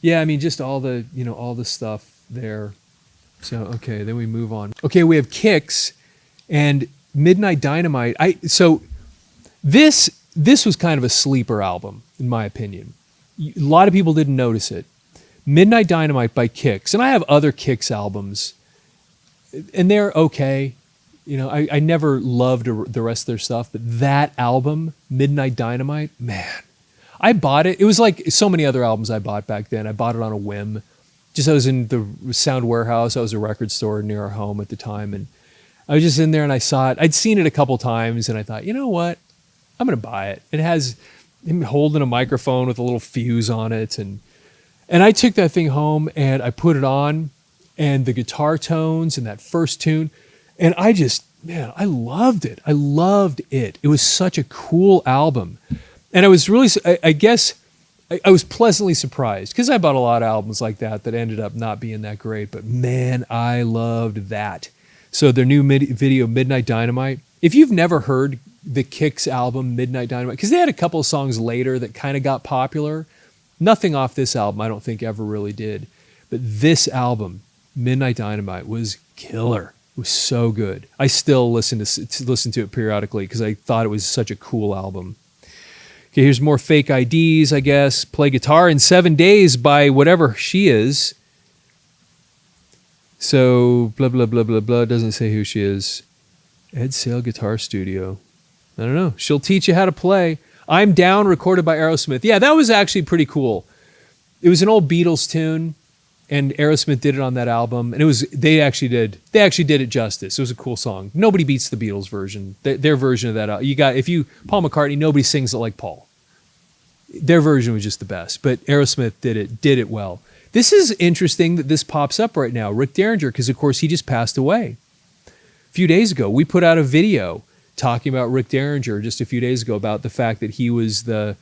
Yeah, I mean, just all the stuff there. So, okay, then we move on. Okay, we have Kicks and Midnight Dynamite. So this was kind of a sleeper album, in my opinion. A lot of people didn't notice it. Midnight Dynamite by Kicks. And I have other Kicks albums, and they're okay. I never loved the rest of their stuff, but that album, Midnight Dynamite, man, I bought it. It was like so many other albums I bought back then. I bought it on a whim. I was in the Sound Warehouse. I was a record store near our home at the time, and I was just in there and I saw it. I'd seen it a couple times, and I thought, you know what? I'm going to buy it. It has him holding a microphone with a little fuse on it, and I took that thing home and I put it on, and the guitar tones and that first tune, and I loved it. I loved it. It was such a cool album, and I was really, I guess, I was pleasantly surprised because I bought a lot of albums like that ended up not being that great, but man, I loved that. So their new video, Midnight Dynamite, if you've never heard the KISS album, Midnight Dynamite, because they had a couple of songs later that kind of got popular. Nothing off this album, I don't think, ever really did. But this album, Midnight Dynamite, was killer. It was so good. I still listen to it periodically because I thought it was such a cool album. Okay, here's more fake IDs, I guess. Play guitar in 7 days by whatever she is. So, blah, blah, blah, blah, blah. Doesn't say who she is. Ed Sale Guitar Studio. I don't know. She'll teach you how to play. I'm Down, recorded by Aerosmith. Yeah, that was actually pretty cool. It was an old Beatles tune, and Aerosmith did it on that album. And they actually did it justice. It was a cool song. Nobody beats the Beatles version. Their version of that. Paul McCartney, nobody sings it like Paul. Their version was just the best. But Aerosmith did it well. This is interesting that this pops up right now. Rick Derringer, because of course he just passed away. A few days ago, we put out a video talking about Rick Derringer just a few days ago about the fact that he was the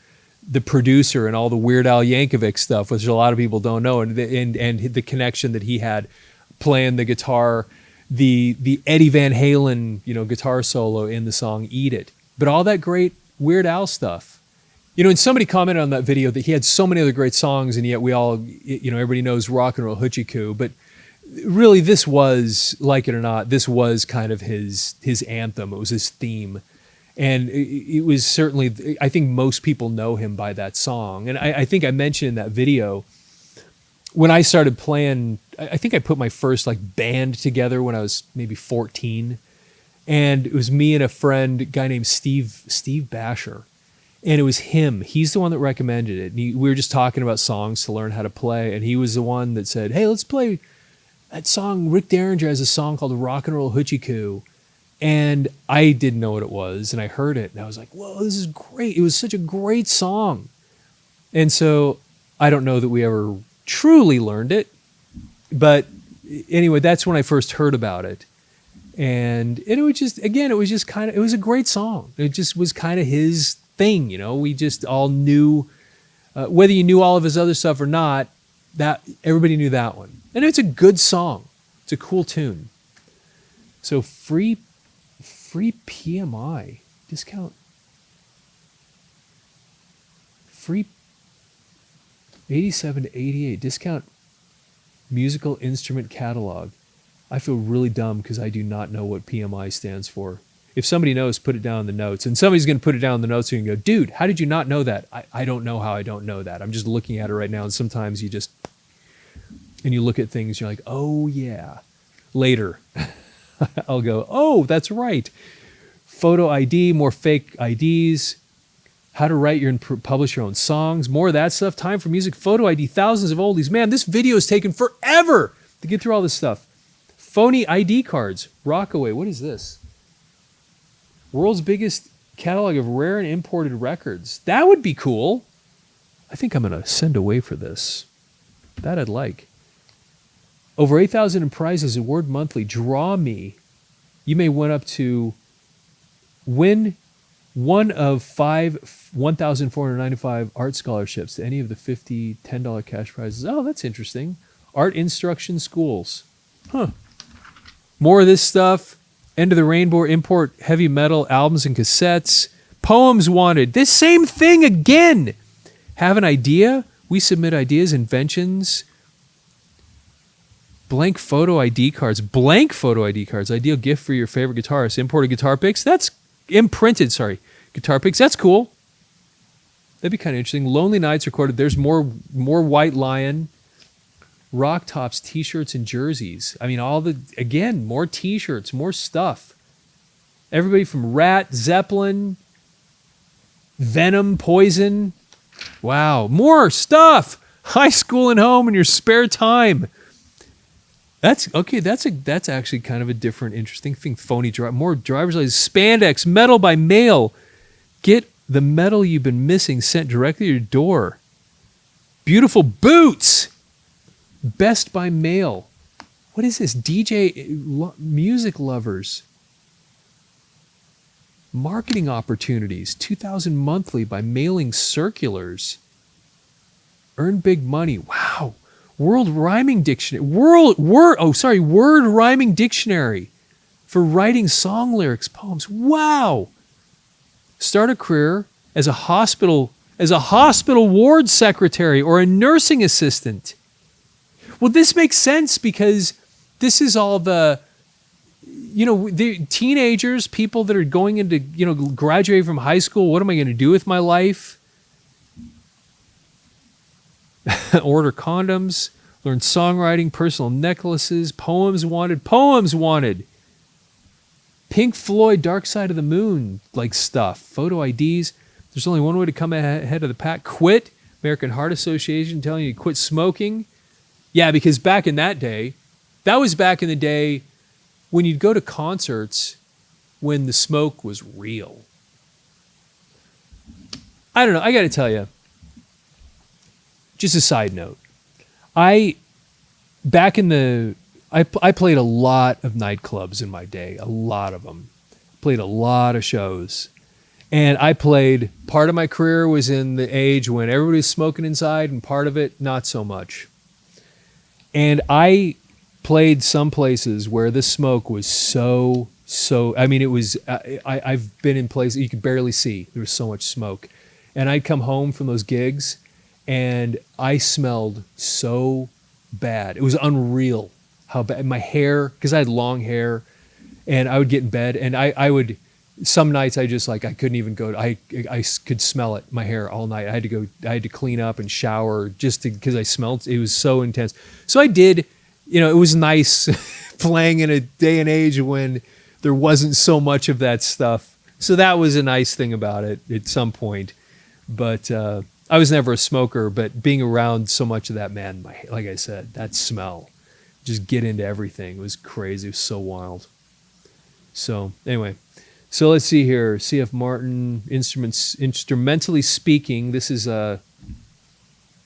producer and all the Weird Al Yankovic stuff, which a lot of people don't know, and the connection that he had playing the guitar, the Eddie Van Halen, guitar solo in the song "Eat It," but all that great Weird Al stuff. And somebody commented on that video that he had so many other great songs, and yet we all, everybody knows Rock and Roll Hoochie Coo, but really this was, like it or not, this was kind of his anthem. It was his theme. And it was certainly, I think most people know him by that song. And I think I mentioned in that video, when I started playing, I think I put my first band together when I was maybe 14. And it was me and a friend, a guy named Steve Basher. And it was him. He's the one that recommended it. And we were just talking about songs to learn how to play. And he was the one that said, hey, let's play that song. Rick Derringer has a song called Rock and Roll Hoochie Coo. And I didn't know what it was. And I heard it. And I was like, whoa, this is great. It was such a great song. And so I don't know that we ever truly learned it. But anyway, that's when I first heard about it. And it was just, again, it was a great song. It just was kind of his thing, we just all knew, whether you knew all of his other stuff or not, that everybody knew that one. And it's a good song. It's a cool tune. So free PMI discount. Free 87 to 88 discount musical instrument catalog. I feel really dumb because I do not know what PMI stands for. If somebody knows, put it down in the notes. And somebody's going to put it down in the notes and go, dude, how did you not know that? I don't know how I don't know that. I'm just looking at it right now. And sometimes you look at things, you're like, oh yeah. Later, I'll go, oh, that's right. Photo ID, more fake IDs. How to write and publish your own songs. More of that stuff. Time for music. Photo ID. Thousands of oldies. Man, this video is taking forever to get through all this stuff. Phony ID cards. Rockaway. What is this? World's biggest catalog of rare and imported records. That would be cool. I think I'm going to send away for this. That I'd like. Over 8,000 in prizes. Award monthly. Draw me. You may win one of 5 1,495 art scholarships to any of the 50 $10 cash prizes. Oh, that's interesting. Art instruction schools. Huh. More of this stuff. End of the Rainbow, import heavy metal albums and cassettes. Poems wanted. This same thing again. Have an idea? We submit ideas, inventions. Blank photo ID cards. Blank photo ID cards. Ideal gift for your favorite guitarist. Imported guitar picks. That's imprinted, guitar picks. That's cool. That'd be kind of interesting. Lonely Nights recorded. There's more White Lion. Rock Tops, t-shirts, and jerseys. I mean, more t-shirts, more stuff. Everybody from Rat, Zeppelin, Venom, Poison. Wow, more stuff. High school and home in your spare time. That's actually kind of a different, interesting thing. Phony more driver's license, spandex, metal by mail. Get the metal you've been missing sent directly to your door. Beautiful boots. Best by mail. What is this? Music lovers. Marketing opportunities. 2,000 monthly by mailing circulars. Earn big money. Wow. Word rhyming dictionary for writing song lyrics, poems. Wow. start a career as a hospital ward secretary or a nursing assistant. Well, this makes sense because this is all the teenagers, people that are going into, graduating from high school. What am I going to do with my life? Order condoms, learn songwriting, personal necklaces, poems wanted. Pink Floyd, Dark Side of the Moon, like stuff, photo IDs. There's only one way to come ahead of the pack. Quit. American Heart Association telling you to quit smoking. Yeah, because back in that day, that was back in the day when you'd go to concerts when the smoke was real. I don't know. I got to tell you, just a side note. I played a lot of nightclubs in my day, a lot of them. Played a lot of shows. And part of my career was in the age when everybody was smoking inside, and part of it, not so much. And I played some places where the smoke was so, I mean, it was, I've been in places you could barely see. There was so much smoke. And I'd come home from those gigs and I smelled so bad. It was unreal how bad my hair, because I had long hair, and I would get in bed and I would, some nights I just I couldn't even go, I could smell it, my hair all night. I had to clean up and shower because I smelled, it was so intense. So I did, it was nice playing in a day and age when there wasn't so much of that stuff. So that was a nice thing about it at some point. But I was never a smoker, but being around so much of that, man, like I said, that smell, just get into everything. It was crazy. It was so wild. So anyway, so let's see here. C.F. Martin, instrumentally speaking, this is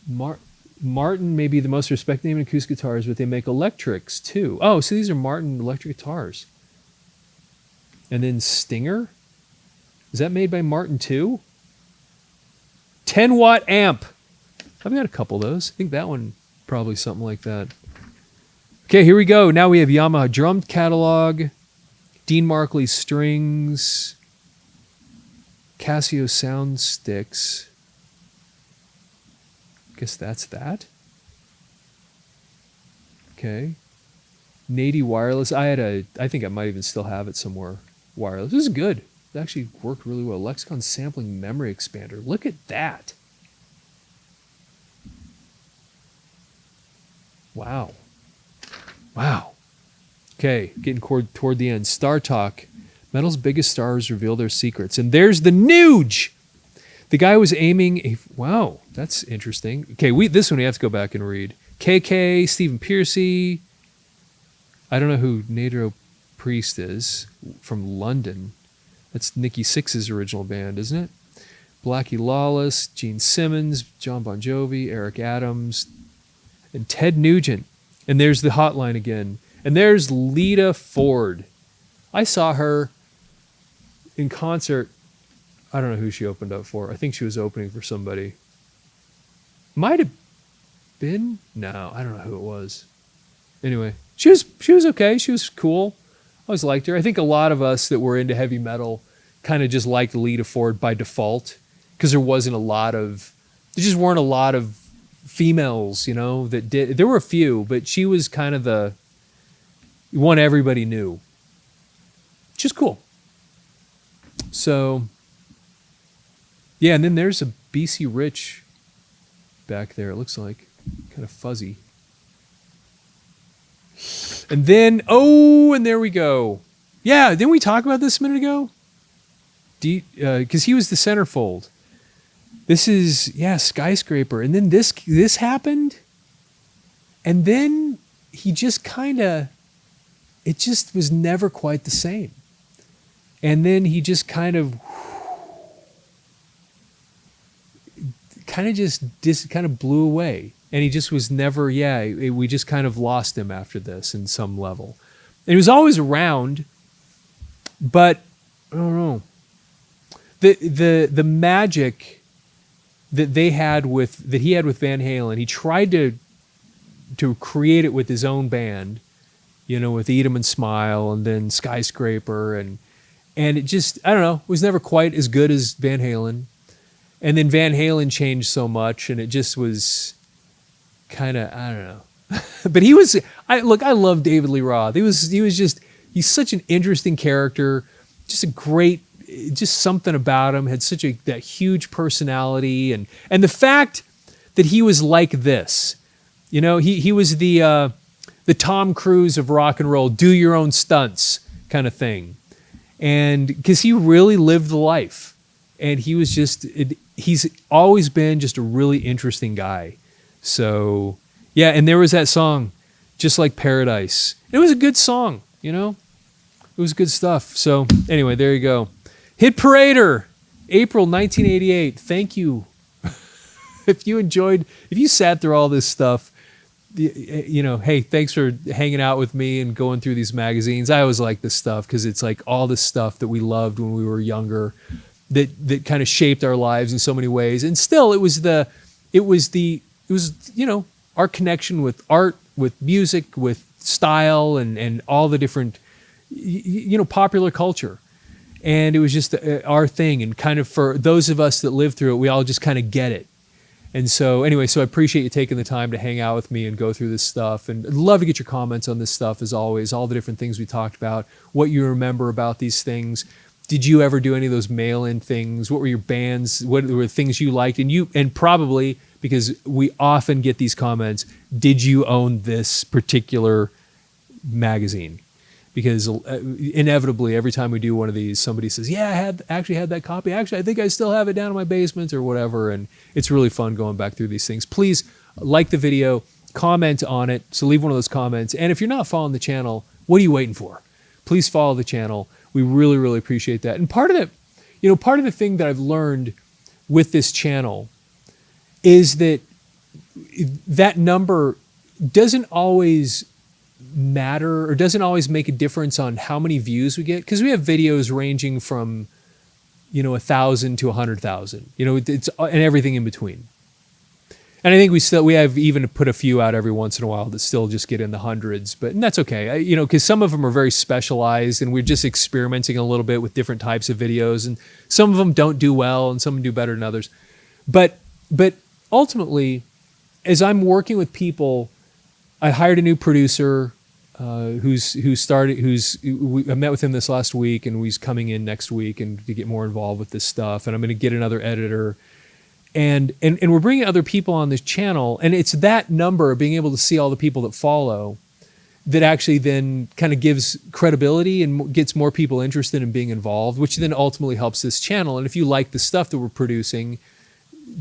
Martin may be the most respected name in acoustic guitars, but they make electrics too. Oh, so these are Martin electric guitars. And then Stinger? Is that made by Martin too? 10-watt amp. I've got a couple of those. I think that one, probably something like that. Okay, here we go. Now we have Yamaha drum catalog, Dean Markley strings, Casio sound sticks. Guess that's that. Okay. Nady wireless. I think I might even still have it somewhere. Wireless. This is good. It actually worked really well. Lexicon sampling memory expander. Look at that. Wow. Wow. Okay, getting toward the end. Star Talk. Metal's biggest stars reveal their secrets. And there's the Nuge. The guy was aiming wow, that's interesting. Okay, this one we have to go back and read. KK, Stephen Piercy. I don't know who Nadro Priest is from London. That's Nikki Sixx's original band, isn't it? Blackie Lawless, Gene Simmons, John Bon Jovi, Eric Adams, and Ted Nugent. And there's the hotline again. And there's Lita Ford. I saw her in concert. I don't know who she opened up for. I think she was opening for somebody. Might have been. No, I don't know who it was. Anyway, she was okay. She was cool. I always liked her. I think a lot of us that were into heavy metal kind of just liked Lita Ford by default because there just weren't a lot of females, that did. There were a few, but she was kind of the one everybody knew. Which is cool. So, yeah, and then there's a BC Rich back there, it looks like. Kind of fuzzy. And then, and there we go. Yeah, didn't we talk about this a minute ago? Because he was the centerfold. This is, Skyscraper. And then this happened. And then he just it just was never quite the same. And then he just kind of blew away. And he just was never, we just kind of lost him after this in some level. And he was always around, but I don't know. The magic that he had with Van Halen, he tried to create it with his own band, with Eat 'Em and Smile and then Skyscraper, and And it just, I don't know, was never quite as good as Van Halen. And then Van Halen changed so much, and it just was kind of, I don't know. But he was, I love David Lee Roth. He's such an interesting character, just a great, just something about him, had such that huge personality. And the fact that he was like this, you know, he was the Tom Cruise of rock and roll, do your own stunts kind of thing. And because he really lived the life. And he was he's always been just a really interesting guy. So, yeah, and there was that song, Just Like Paradise. It was a good song, you know? It was good stuff. So, anyway, there you go. Hit Parader, April 1988. Thank you. If you sat through all this stuff, you know, hey, thanks for hanging out with me and going through these magazines. I always like this stuff because it's like all this stuff that we loved when we were younger that kind of shaped our lives in so many ways. And still, it was you know, our connection with art, with music, with style, and all the different, you know, popular culture. And it was just our thing. And kind of for those of us that lived through it, we all just kind of get it. And so anyway, so I appreciate you taking the time to hang out with me and go through this stuff. And I'd love to get your comments on this stuff, as always, all the different things we talked about, what you remember about these things. Did you ever do any of those mail-in things? What were your bands? What were things you liked? And probably, because we often get these comments, did you own this particular magazine? Because inevitably, every time we do one of these, somebody says, yeah, I actually had that copy. Actually, I think I still have it down in my basement or whatever. And it's really fun going back through these things. Please like the video, comment on it. So leave one of those comments. And if you're not following the channel, what are you waiting for? Please follow the channel. We really, really appreciate that. And part of the thing that I've learned with this channel is that number doesn't always matter or doesn't always make a difference on how many views we get, because we have videos ranging from, you know, 1,000 to 100,000, you know, it's and everything in between. And I think we have even put a few out every once in a while that still just get in the hundreds, and that's okay. You know, because some of them are very specialized and we're just experimenting a little bit with different types of videos, and some of them don't do well and some of them do better than others. But ultimately, as I'm working with people, I hired a new producer I met with him this last week, and he's coming in next week and to get more involved with this stuff. And I'm going to get another editor. And we're bringing other people on this channel, and it's that number, being able to see all the people that follow, that actually then kind of gives credibility and gets more people interested in being involved, which then ultimately helps this channel. And if you like the stuff that we're producing,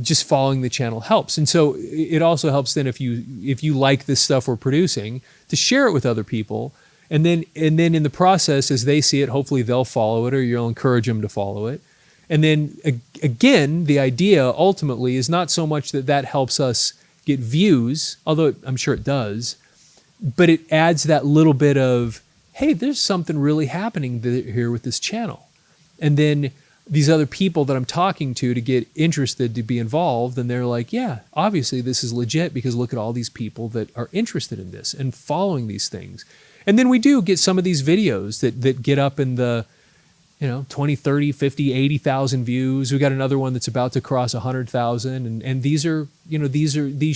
just following the channel helps. And so it also helps then if you like this stuff we're producing, to share it with other people. And then in the process, as they see it, hopefully they'll follow it, or you'll encourage them to follow it. And then again, the idea ultimately is not so much that helps us get views, although I'm sure it does, but it adds that little bit of, hey, there's something really happening here with this channel. And then these other people that I'm talking to get interested to be involved, and they're like, yeah, obviously this is legit, because look at all these people that are interested in this and following these things. And then we do get some of these videos that get up in the, 20, 30, 50, 80,000 views. We got another one that's about to cross 100,000. And these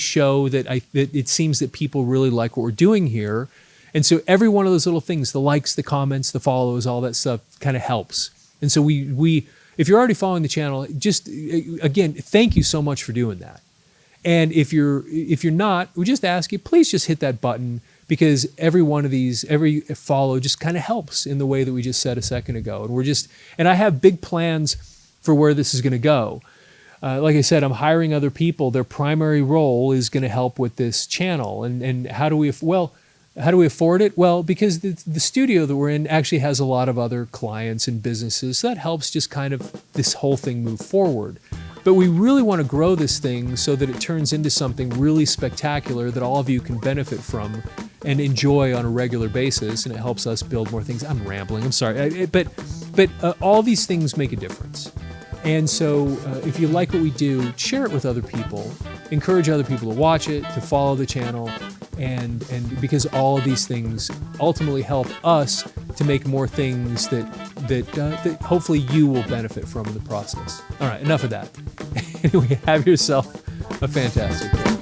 show that it seems that people really like what we're doing here. And so every one of those little things, the likes, the comments, the follows, all that stuff kind of helps. And so we if you're already following the channel, just again, thank you so much for doing that. And if you're not, we just ask you, please just hit that button, because every one of these, every follow just kind of helps in the way that we just said a second ago. And I have big plans for where this is going to go. Like I said, I'm hiring other people. Their primary role is going to help with this channel. And how do we afford it? Well, because the studio that we're in actually has a lot of other clients and businesses. So that helps just kind of this whole thing move forward. But we really want to grow this thing so that it turns into something really spectacular that all of you can benefit from and enjoy on a regular basis, and it helps us build more things. I'm rambling, I'm sorry. But all these things make a difference. And so if you like what we do, share it with other people, encourage other people to watch it, to follow the channel, and because all of these things ultimately help us to make more things that hopefully you will benefit from in the process. All right, enough of that. Anyway, have yourself a fantastic day.